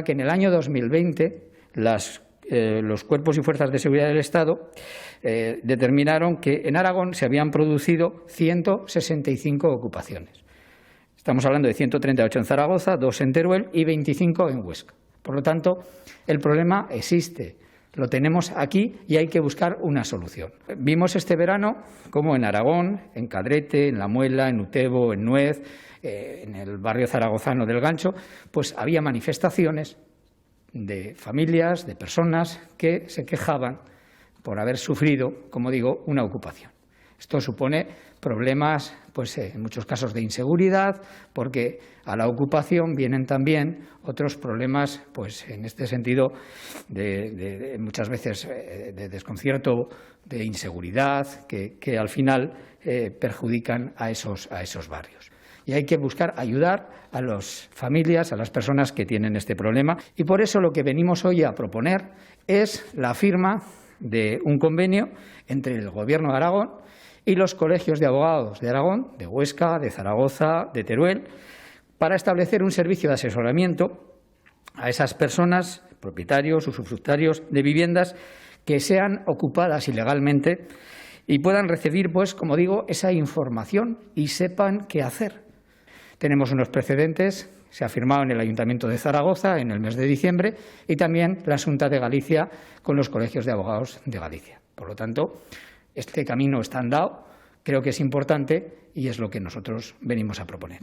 que en el año 2020 los cuerpos y fuerzas de seguridad del Estado determinaron que en Aragón se habían producido 165 ocupaciones. Estamos hablando de 138 en Zaragoza, 2 en Teruel y 25 en Huesca. Por lo tanto, el problema existe, lo tenemos aquí y hay que buscar una solución. Vimos este verano cómo en Aragón, en Cadrete, en La Muela, en Utebo, en Nuez, en el barrio zaragozano del Gancho, pues había manifestaciones de familias, de personas que se quejaban por haber sufrido, como digo, una ocupación. Esto supone problemas, pues en muchos casos de inseguridad, porque a la ocupación vienen también otros problemas, pues en este sentido, de muchas veces de desconcierto, de inseguridad, que al final perjudican a esos barrios. Y hay que buscar ayudar a las familias, a las personas que tienen este problema. Y por eso lo que venimos hoy a proponer es la firma de un convenio entre el Gobierno de Aragón y los colegios de abogados de Aragón, de Huesca, de Zaragoza, de Teruel, para establecer un servicio de asesoramiento a esas personas, propietarios, usufructarios de viviendas que sean ocupadas ilegalmente y puedan recibir, pues, como digo, esa información y sepan qué hacer. Tenemos unos precedentes, se ha firmado en el Ayuntamiento de Zaragoza en el mes de diciembre y también la Xunta de Galicia con los colegios de abogados de Galicia. Por lo tanto, este camino está andado, creo que es importante y es lo que nosotros venimos a proponer.